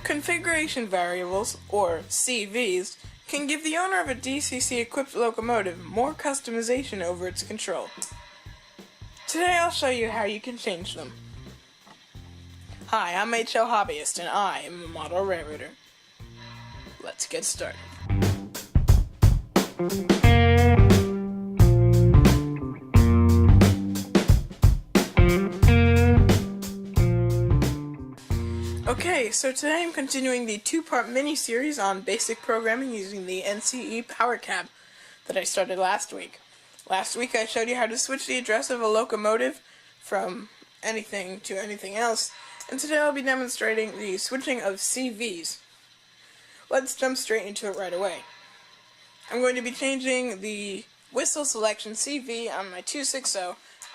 Configuration variables, or CVs, can give the owner of a DCC-equipped locomotive more customization over its control. Today I'll show you how you can change them. Hi, I'm HL Hobbyist, and I am a model railroader. Let's get started. Okay, so today I'm continuing the two-part mini-series on basic programming using the NCE Power Cab that I started last week. Last week I showed you how to switch the address of a locomotive from anything to anything else, and today I'll be demonstrating the switching of CVs. Let's jump straight into it right away. I'm going to be changing the whistle selection CV on my 260,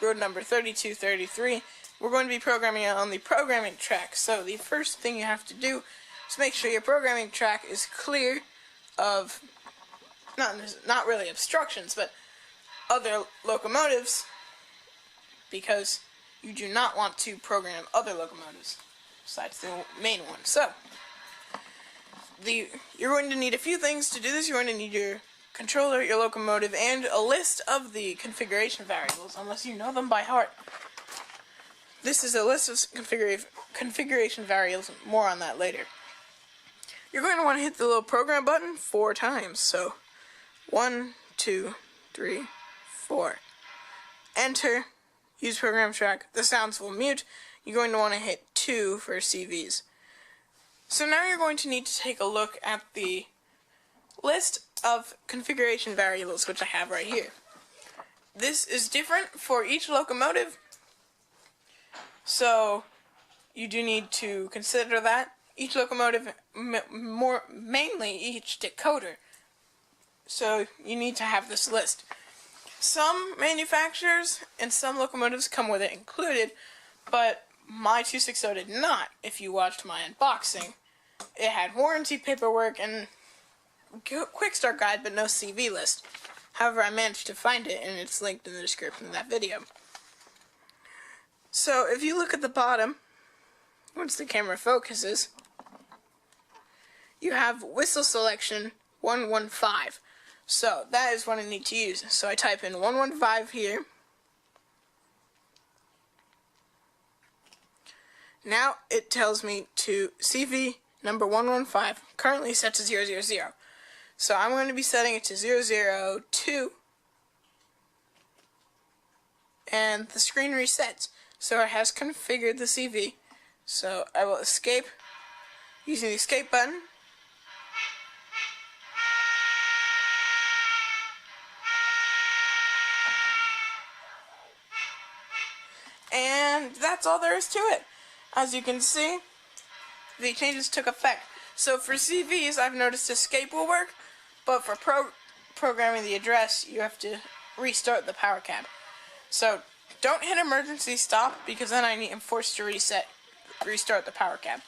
road number 3233. We're going to be programming it on the programming track. So the first thing you have to do is make sure your programming track is clear of, not really obstructions, but other locomotives, because you do not want to program other locomotives besides the main one. So you're going to need a few things to do this. You're going to need your controller, your locomotive, and a list of the configuration variables, unless you know them by heart. This is a list of configuration variables, more on that later. You're going to want to hit the little program button 4 times, so 1, 2, 3, 4. Enter, use program track, the sounds will mute. You're going to want to hit 2 for CVs. So now you're going to need to take a look at the list of configuration variables, which I have right here. This is different for each locomotive, so you do need to consider that. Each locomotive, mainly each decoder. So you need to have this list. Some manufacturers and some locomotives come with it included, but my 260 did not. If you watched my unboxing, it had warranty paperwork and quick start guide, but no CV list. However, I managed to find it, and it's linked in the description of that video. So if you look at the bottom, once the camera focuses, you have whistle selection 115. So that is what I need to use. So I type in 115 here. Now it tells me to CV number 115, currently set to 000. So I'm going to be setting it to 002, and the screen resets. So it has configured the CV. So I will escape using the escape button. And that's all there is to it. As you can see, the changes took effect. So for CVs, I've noticed escape will work, but for programming the address, you have to restart the power cab. So don't hit emergency stop, because then I'm forced to restart the power cab.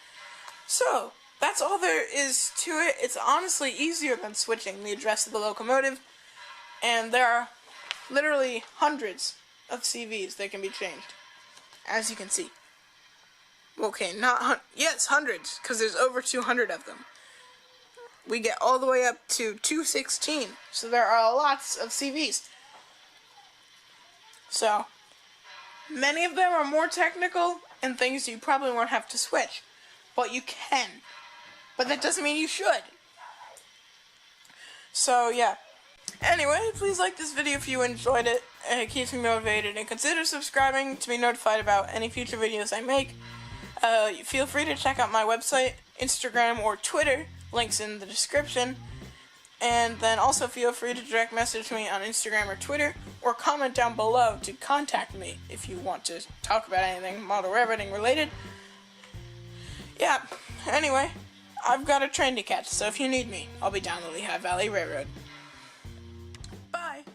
So that's all there is to it. It's honestly easier than switching the address of the locomotive, and there are literally hundreds of CVs that can be changed, as you can see. Okay, yes, hundreds, because there's over 200 of them. We get all the way up to 216, so there are lots of CVs. So many of them are more technical and things you probably won't have to switch, but you can. But that doesn't mean you should. So yeah. Anyway, please like this video if you enjoyed it. It keeps me motivated, and consider subscribing to be notified about any future videos I make. Feel free to check out my website, Instagram, or Twitter. Links in the description. And then also feel free to direct message me on Instagram or Twitter, or comment down below to contact me if you want to talk about anything model railroading related. Yeah, anyway, I've got a train to catch, so if you need me, I'll be down the Lehigh Valley Railroad. Bye!